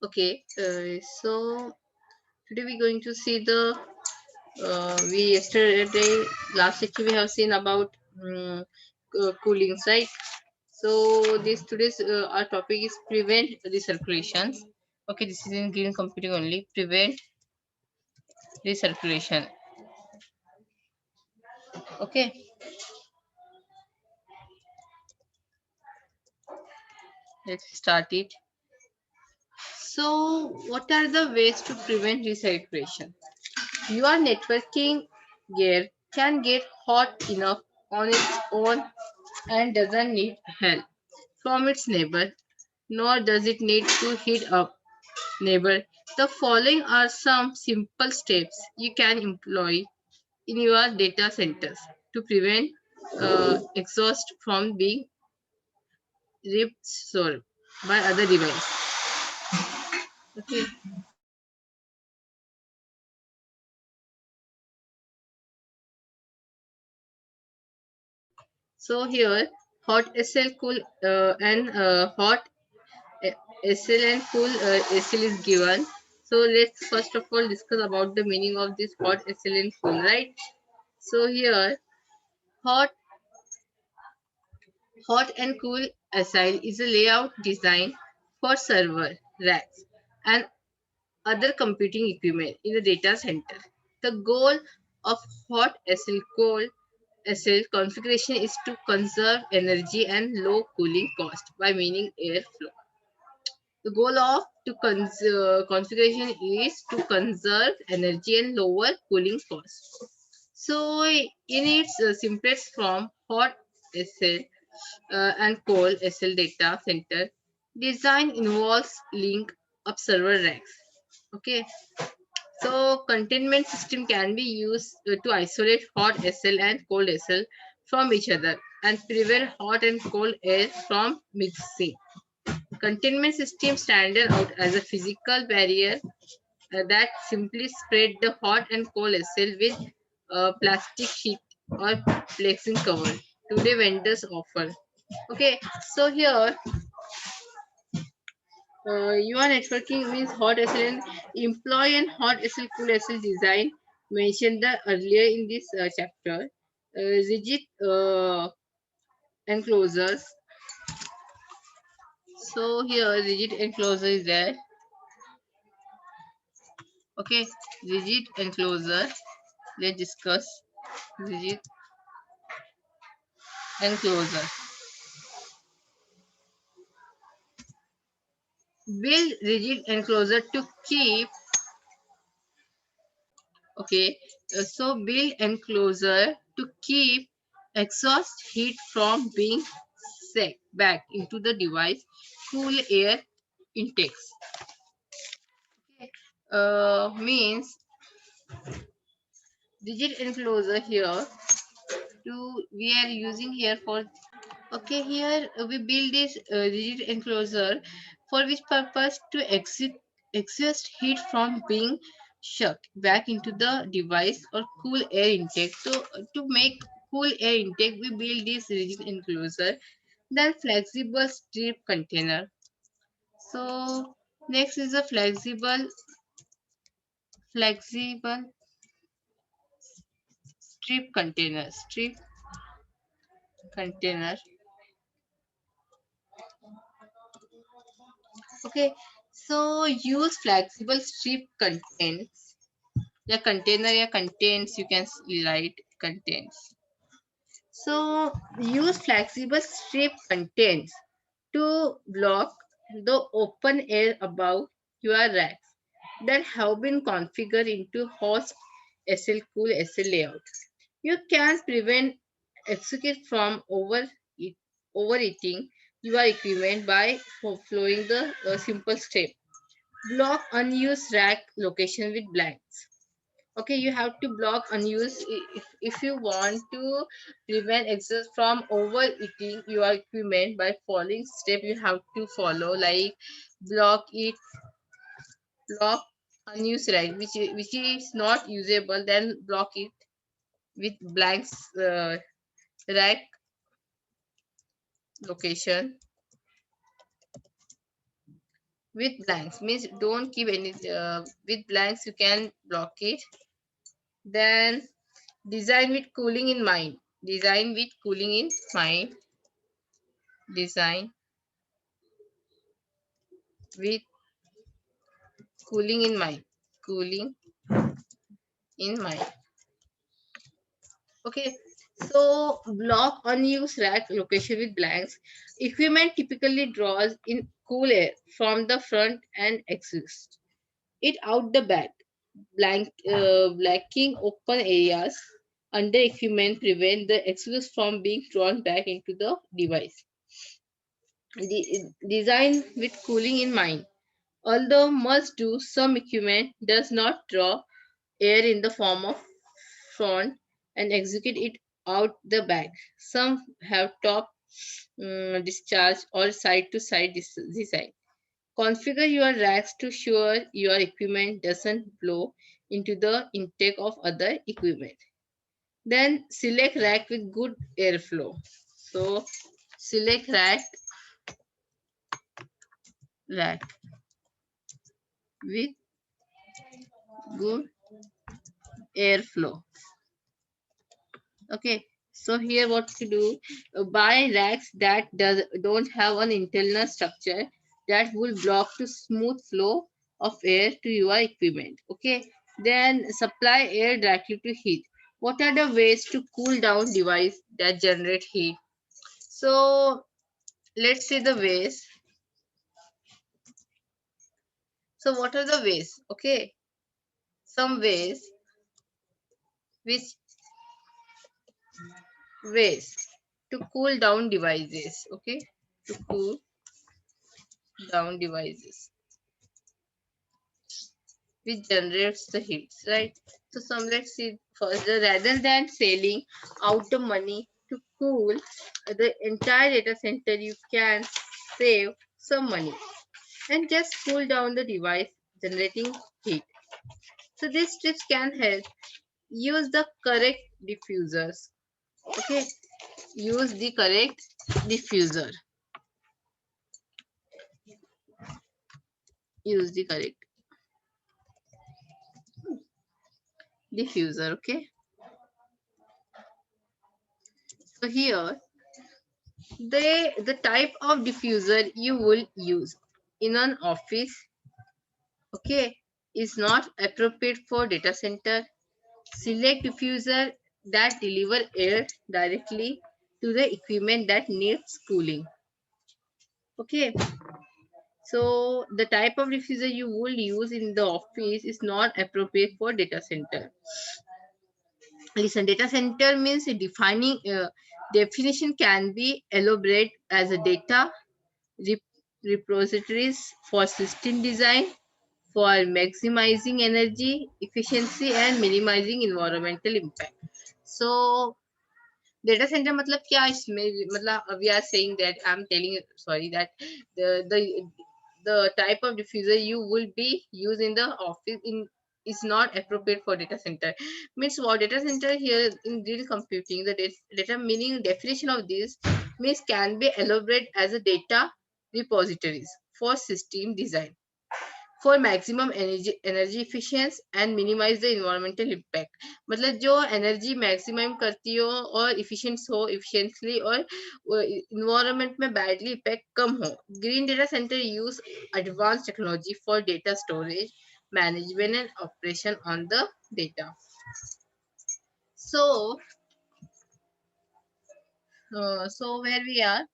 Okay, so today we're going to see the we yesterday last lecture we have seen about coolings, right? So this today's our topic is prevent recirculations. Okay, this is in green computing only. Prevent recirculation. Okay, let's start it. So, what are the ways to prevent recirculation? Your networking gear can get hot enough on its own and doesn't need help from its neighbor, nor does it need to heat up neighbor. The following are some simple steps you can employ in your data centers to prevent exhaust from being reabsorbed by other devices. Okay. So here, hot SL cool and hot SL and cool SL is given. So let's first of all discuss about the meaning of this hot SL and cool, right? So here, hot hot and cool SL is a layout design for server racks and other computing equipment in the data center. The goal of hot SL cold SL configuration is to conserve energy and low cooling cost by meaning airflow. The goal of configuration is to conserve energy and lower cooling costs. So, in its simplest form, hot SL and cold SL data center design involves link of server racks. Okay, so containment system can be used to isolate hot SL and cold SL from each other and prevent hot and cold air from mixing. Containment system standard out as a physical barrier that simply spread the hot and cold SL with plastic sheet or plexing cover. Today vendors offer. Okay, so here your networking means hot SL employ and hot SL cool SL design mentioned earlier in this chapter. Rigid enclosures. So here rigid enclosure is there. Okay, rigid enclosure. Let's discuss rigid enclosure. Build rigid enclosure to keep. Okay, so build enclosure to keep exhaust heat from being sucked back into the device. Cool air intakes. Okay, means rigid enclosure here. To we are using here for. Okay, here we build this rigid enclosure for which purpose to exhaust heat from being sucked back into the device or cool air intake. So to make cool air intake, we build this rigid enclosure. Then flexible strip container. So next is a flexible strip container. Strip container. Okay, so use flexible strip contents. Yeah, container, yeah, contains, you can write contains. So use flexible strip contents to block the open air above your racks that have been configured into host SL cool SL layout. You can prevent execute from overeating your equipment by following the simple step. Block unused rack location with blanks. Okay, you have to block unused if you want to prevent excess from overeating your equipment by following step you have to follow, like block it, block unused rack which is not usable, then block it with blanks rack location with blanks means don't keep any with blanks, you can block it. Then design with cooling in mind. Design with cooling in mind. Design with cooling in mind. Cooling in mind. Okay. So block unused rack location with blanks. Equipment typically draws in cool air from the front and exits it out the back. Blacking open areas under equipment prevent the exhaust from being drawn back into the device. Design with cooling in mind. Although must do, some equipment does not draw air in the form of front and execute it out the back. Some have top discharge or side to side design. Configure your racks to ensure your equipment doesn't blow into the intake of other equipment. Then select rack with good airflow. So select rack with good airflow. Okay. So here what to do? Buy racks that don't have an internal structure that will block the smooth flow of air to your equipment. Okay. Then supply air directly to heat. What are the ways to cool down device that generate heat? So let's see the ways. So what are the ways? Okay. Some which ways to cool down devices. Okay. To cool down devices which generates the hits, right? So some let's see further. Rather than selling out the money to cool the entire data center, you can save some money and just cool down the device generating heat. So these tips can help. Use the correct diffusers. Okay, use the correct diffuser. Use the correct diffuser. Okay. So here the type of diffuser you will use in an office, okay, is not appropriate for data center. Select diffuser that deliver air directly to the equipment that needs cooling. Okay, so the type of diffuser you will use in the office is not appropriate for data center. Listen, data center means defining definition can be elaborate as a data repositories for system design for maximizing energy efficiency and minimizing environmental impact. So data center मतलब क्या इसमें मतलब we are saying that I'm telling sorry that the the type of diffuser you will be used in the office in is not appropriate for data center. Means what data center here in real computing the data meaning definition of this means can be elaborate as a data repositories for system design for maximum energy efficiency and minimize the environmental impact. मतलब जो energy maximum करती हो और efficient हो efficiently और environment में badly impact कम हो. Green data center use advanced technology for data storage, management and operation on the data. So, so where we are,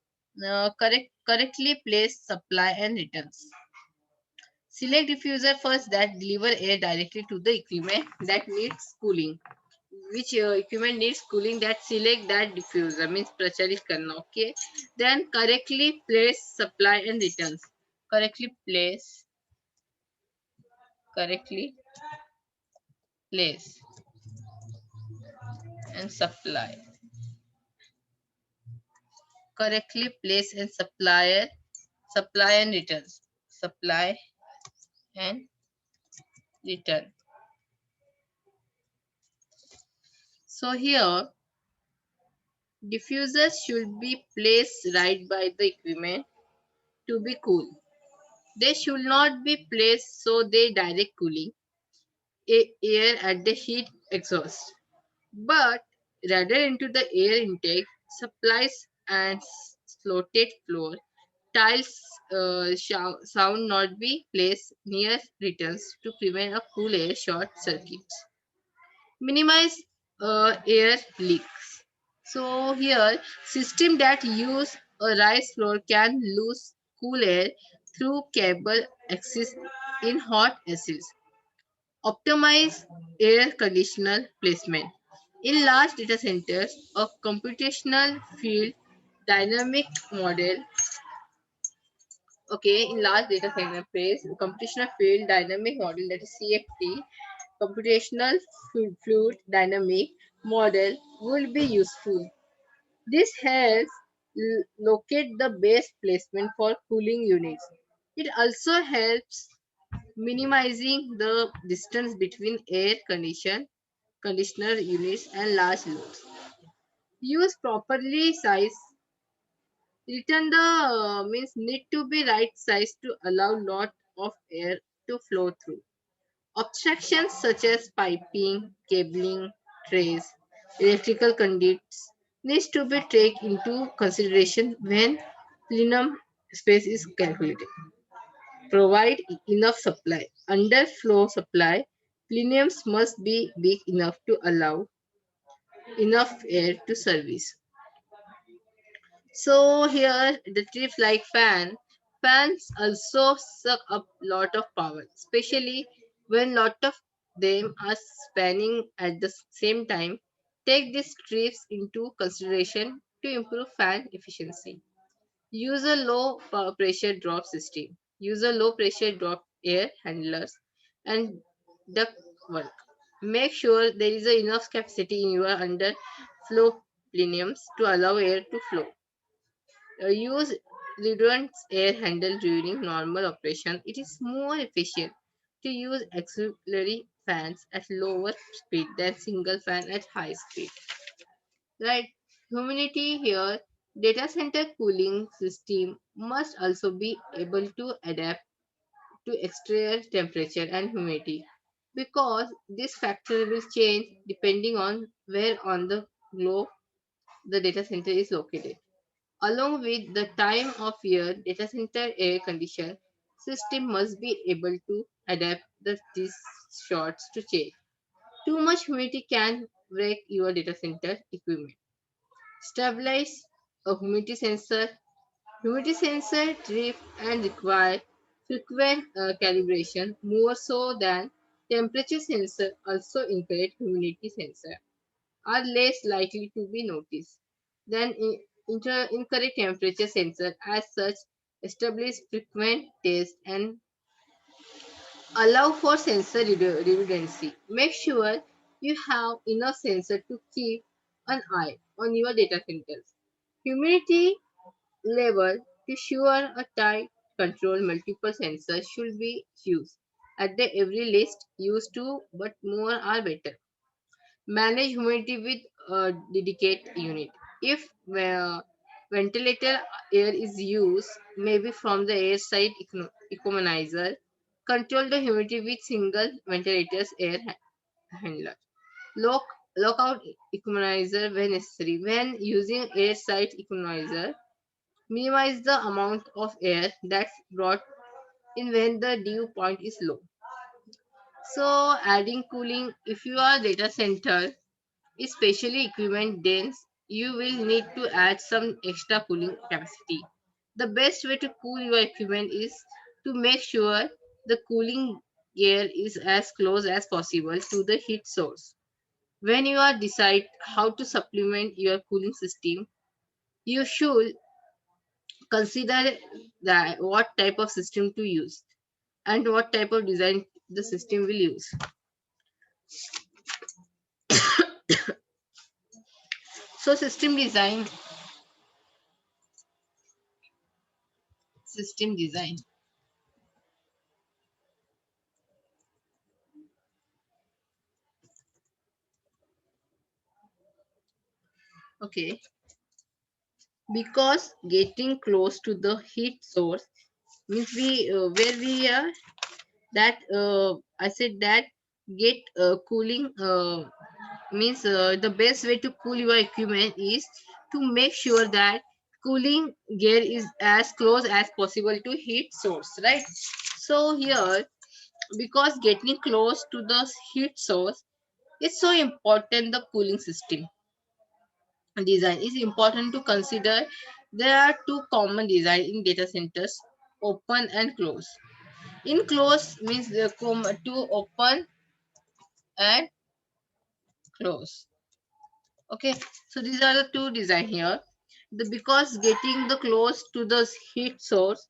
correctly place supply and returns. Select diffuser first that deliver air directly to the equipment that needs cooling. Which equipment needs cooling that select that diffuser means प्रचलित करना. Okay. Then correctly place supply and returns. Correctly place. Correctly place and supply. Correctly place and supply and returns. Supply and return. So here diffusers should be placed right by the equipment to be cool. They should not be placed so they direct cooling air at the heat exhaust, but rather into the air intake supplies and slotted floor tiles sound not be placed near returns to prevent a cool air short circuits. Minimize air leaks. So here, system that use a rise floor can lose cool air through cable access in hot acids. Optimize air conditioner placement. In large data centers, a computational field dynamic model, okay, in large data center phase, computational field dynamic model, that is CFD, computational fluid dynamic model will be useful. This helps locate the best placement for cooling units. It also helps minimizing the distance between conditioner units and large loads. Use properly size. Return the means need to be right size to allow lot of air to flow through. Obstructions such as piping, cabling, trays, electrical conduits needs to be taken into consideration when plenum space is calculated. Provide enough supply. Underflow supply, plenums must be big enough to allow enough air to service. So here the tips like fans also suck up lot of power, especially when lot of them are spinning at the same time. Take these tips into consideration to improve fan efficiency. Use a low pressure drop system. Use a low pressure drop air handlers and duct work. Make sure there is enough capacity in your underflow plenums to allow air to flow. Use redundant air handle during normal operation. It is more efficient to use auxiliary fans at lower speed than single fan at high speed. Right? Humidity here, data center cooling system must also be able to adapt to exterior temperature and humidity because this factor will change depending on where on the globe the data center is located. Along with the time of year, data center air condition system must be able to adapt these shots to change. Too much humidity can break your data center equipment. Stabilize a humidity sensor. Humidity sensor drift and require frequent calibration more so than temperature sensor. Also encourage humidity sensor are less likely to be noticed than incorrect temperature sensor. As such, establish frequent tests and allow for sensor redundancy. Make sure you have enough sensor to keep an eye on your data centers. Humidity level to sure a tight control multiple sensors should be used. At the every list, use two but more are better. Manage humidity with a dedicated unit. If ventilator air is used, maybe from the air side economizer, control the humidity with single ventilator's air handler. Lock Lockout economizer when necessary. When using air side economizer, minimize the amount of air that's brought in when the dew point is low. So adding cooling, if you are data center especially equipment dense, you will need to add some extra cooling capacity. The best way to cool your equipment is to make sure the cooling gear is as close as possible to the heat source. When you are decide how to supplement your cooling system, you should consider that what type of system to use and what type of design the system will use. So system design. Okay. Because getting close to the heat source means we where we are that I said that get cooling means the best way to cool your equipment is to make sure that cooling gear is as close as possible to heat source, right? So here, because getting close to the heat source is so important, the cooling system design is important to consider. There are two common design in data centers: open and close. In close means the to open and close. Okay, so these are the two design here. Because getting the close to the heat source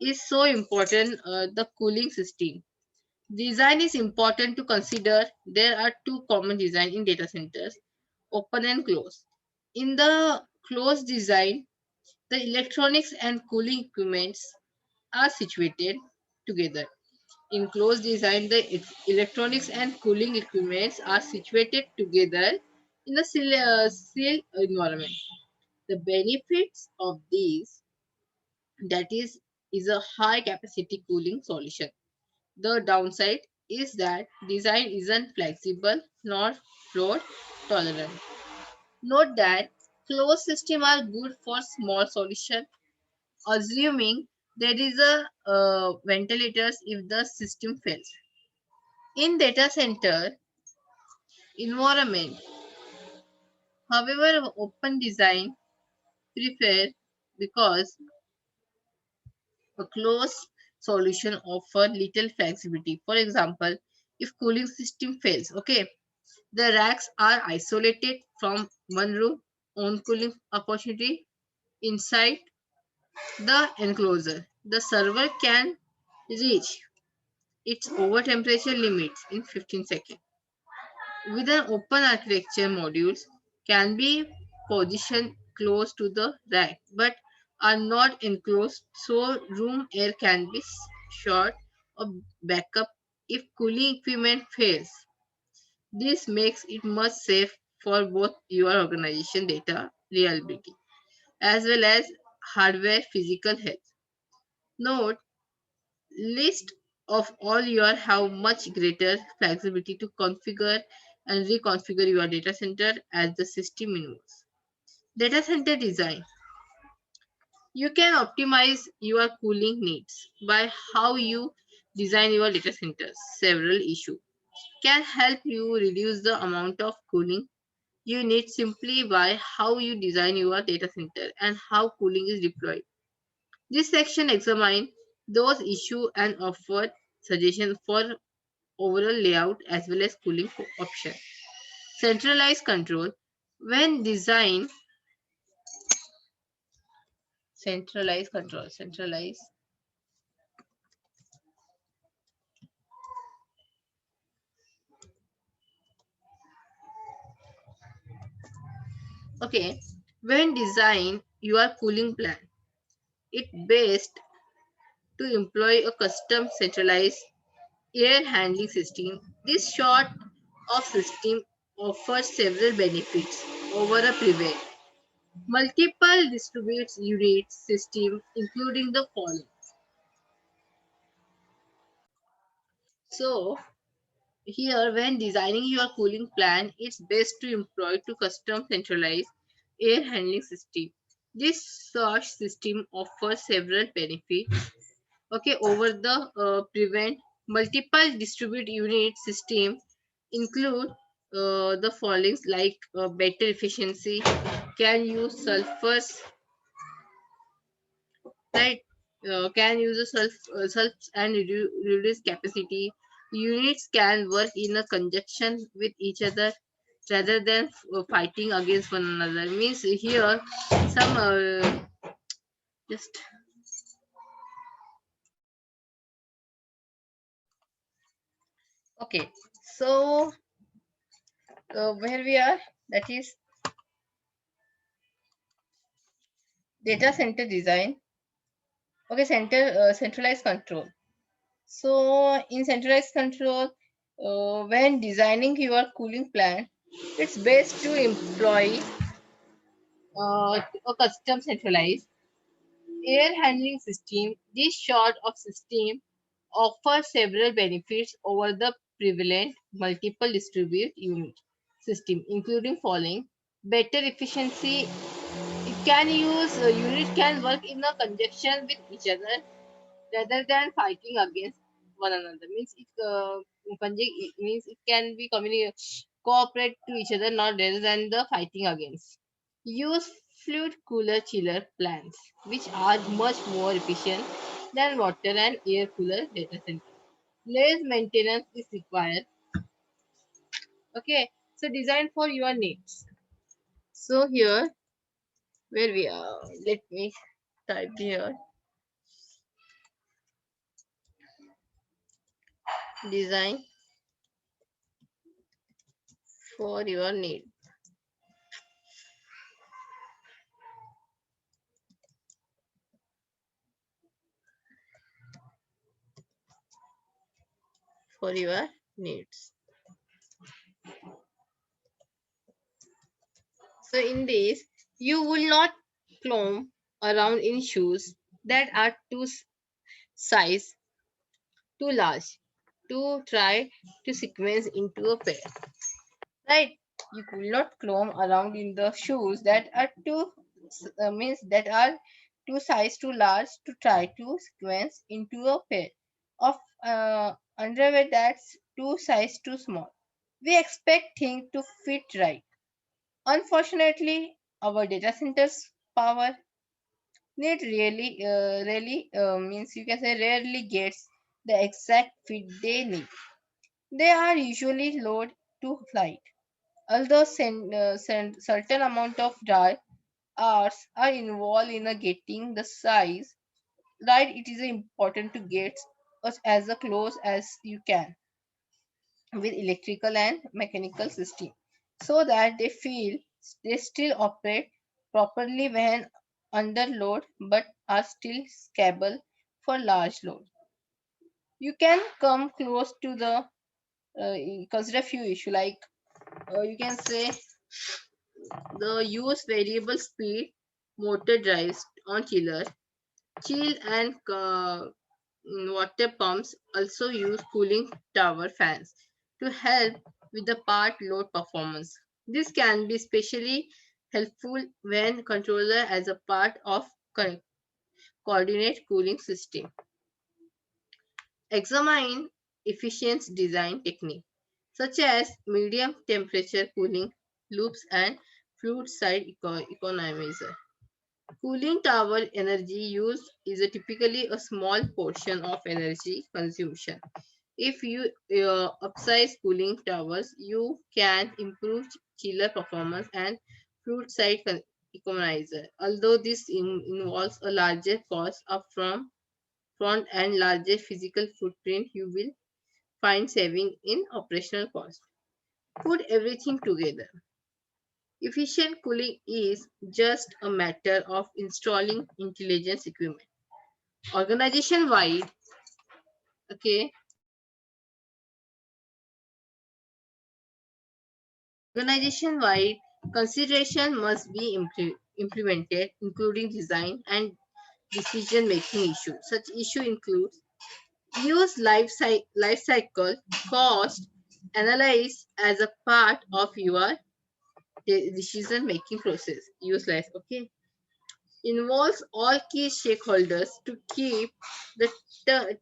is so important, the cooling system design is important to consider. There are two common design in data centers: open and close. In the closed design, the electronics and cooling equipments are situated together. In closed design, the electronics and cooling equipments are situated together in a sealed environment. The benefits of these, that is a high capacity cooling solution. The downside is that design isn't flexible nor load tolerant. Note that closed systems are good for small solution, assuming there is a ventilators if the system fails. In data center environment, however, open design prefer because a closed solution offer little flexibility. For example, if cooling system fails, okay, the racks are isolated from one room, own cooling opportunity inside the enclosure. The server can reach its over temperature limits in 15 seconds. With an open architecture, modules can be positioned close to the rack but are not enclosed, so room air can be short or backup if cooling equipment fails. This makes it much safe for both your organization data reliability as well as hardware physical health. Note, list of all your have much greater flexibility to configure and reconfigure your data center as the system evolves. Data center design. You can optimize your cooling needs by how you design your data centers. Several issues can help you reduce the amount of cooling you need simply by how you design your data center and how cooling is deployed. This section examines those issues and offer suggestions for overall layout as well as cooling option. Centralized control. When design, centralized control, centralized. Okay, when design your cooling plan, it best to employ a custom centralized air handling system. This sort of system offers several benefits over a private multiple distributed unit system, including the following. So here, when designing your cooling plan, it's best to employ to custom centralized air handling system. This such system offers several benefits. Okay, over the prevent multiple distribute unit system include the following like better efficiency, can use sulfurs, right? Can use a self and reduce capacity. Units can work in a conjunction with each other rather than fighting against one another. Means here some just okay. So where we are, that is data center design. Okay, centralized control. So in centralized control, when designing your cooling plan, it's best to employ a custom centralized Air handling system. This sort of system offers several benefits over the prevalent multiple distribute unit system, including following: better efficiency. It can use unit can work in a conjunction with each other rather than fighting against one another. Means it means it can be cooperate to each other, not rather than the fighting against. Use fluid cooler chiller plants, which are much more efficient than water and air cooler data center. Less maintenance is required. Okay, so design for your needs. So here where we are, let me type here design for your need. For your needs. So in this, you will not clomb around in shoes that are size too large to try to sequence into a pair. Right? You will not clomb around in the shoes that are means that are two size too large to try to sequence into a pair of underwear that's two size too small. We expect things to fit right. Unfortunately, our data centers power need really means you can say rarely gets the exact fit they need. They are usually low to flight. Although certain amount of dry hours are involved in getting the size right, it is important to get us as close as you can with electrical and mechanical system so that they still operate properly when under load but are still scalable for large load. You can come close to the consider few issue like you can say the use variable speed motor drives on chill and water pumps also use cooling tower fans to help with the part load performance. This can be especially helpful when controller as a part of coordinate cooling system. Examine efficient design technique such as medium temperature cooling loops and fluid side economizer. Cooling tower energy use is typically a small portion of energy consumption. If you upsize cooling towers, you can improve chiller performance and fluid side economizer. Although this involves a larger cost upfront front and larger physical footprint, you will find saving in operational cost. Put everything together. Efficient cooling is just a matter of installing intelligence equipment. Organization wide, okay, organization wide consideration must be implemented, including design and decision making issues. Such issue includes use life cycle cost analyze as a part of your decision making process. Use life, okay, involves all key stakeholders to keep the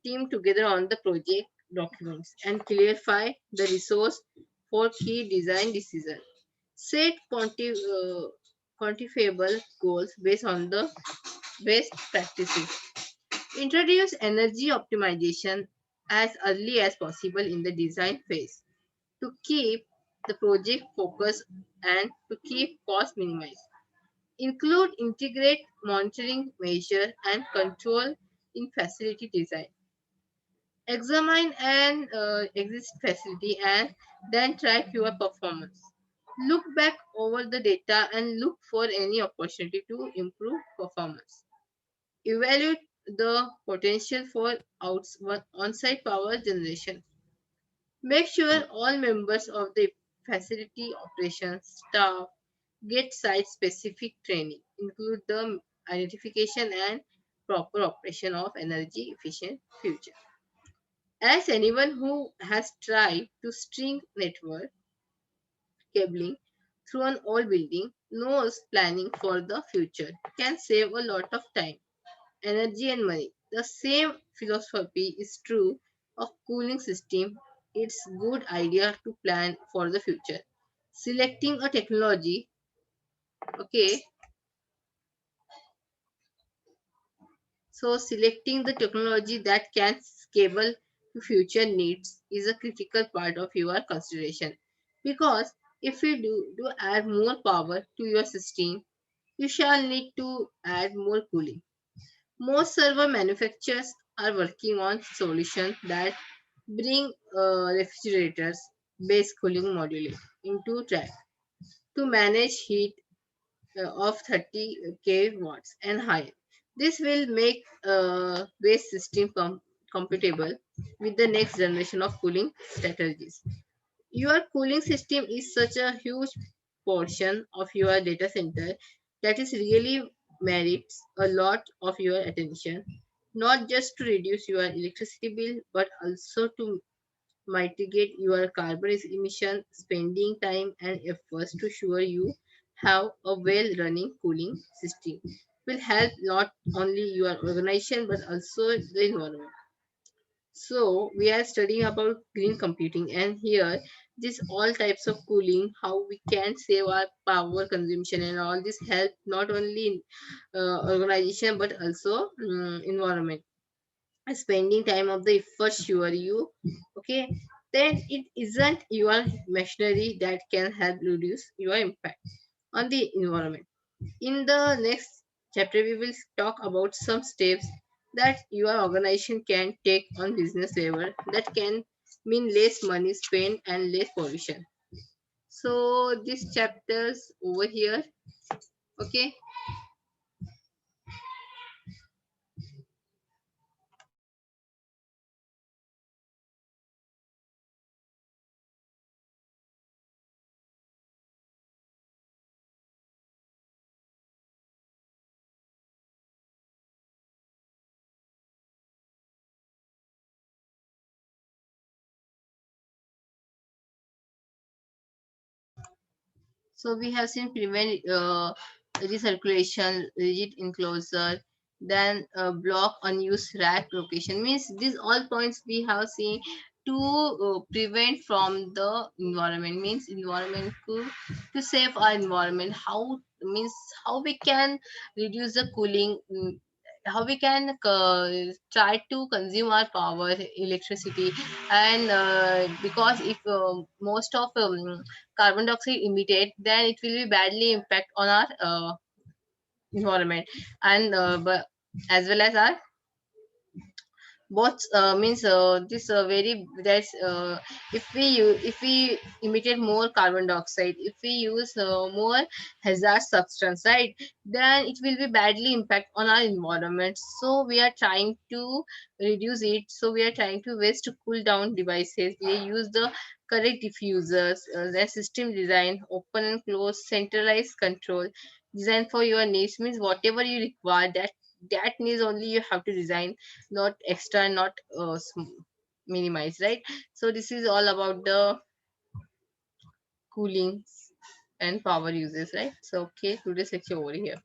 team together on the project documents and clarify the resource for key design decisions. Set quantifiable goals based on the best practices. Introduce energy optimization as early as possible in the design phase to keep the project focused and to keep cost minimized. Include integrate monitoring measure and control in facility design. Examine an exist facility and then track your performance. Look back over the data and look for any opportunity to improve performance. Evaluate the potential for on-site power generation. Make sure all members of the facility operations staff get site specific training, include the identification and proper operation of energy efficient future. As anyone who has tried to string network cabling through an old building knows, planning for the future can save a lot of time, energy and money. The same philosophy is true of cooling system. It's good idea to plan for the future. Selecting a technology, okay, so selecting the technology that can scale to future needs is a critical part of your consideration. Because if you do add more power to your system, you shall need to add more cooling. Most server manufacturers are working on solutions that bring refrigerators based cooling module into track to manage heat of 30 watts and higher. This will make base system compatible with the next generation of cooling strategies. Your cooling system is such a huge portion of your data center that is really merits a lot of your attention, not just to reduce your electricity bill, but also to mitigate your carbon emission, spending time and efforts to ensure you have a well running cooling system will help not only your organization but also the environment. So we are studying about green computing, and here this all types of cooling, how we can save our power consumption, and all this help not only in organization but also environment. Spending time of the first sure you, okay, then it isn't your machinery that can help reduce your impact on the environment. In the next chapter, we will talk about some steps that your organization can take on business level that can mean less money spent and less pollution. So these chapters over here, okay. So we have seen prevent recirculation, rigid enclosure, then block unused rack location. Means these all points we have seen to prevent from the environment. Means environment to save our environment. How means how we can reduce the cooling. How we can try to consume our power electricity, and because if most of carbon dioxide emitted, then it will be badly impact on our environment, and but as well as our both means this very that's if we emitted more carbon dioxide, if we use more hazard substance, right, then it will be badly impact on our environment. So we are trying to reduce it. So we are trying to waste to cool down devices. We use the correct diffusers, the system design, open and close, centralized control, design for your needs. Means whatever you require, that needs only you have to design, not extra, not minimize, right? So this is all about the cooling and power uses, right? So okay, today's lecture over here.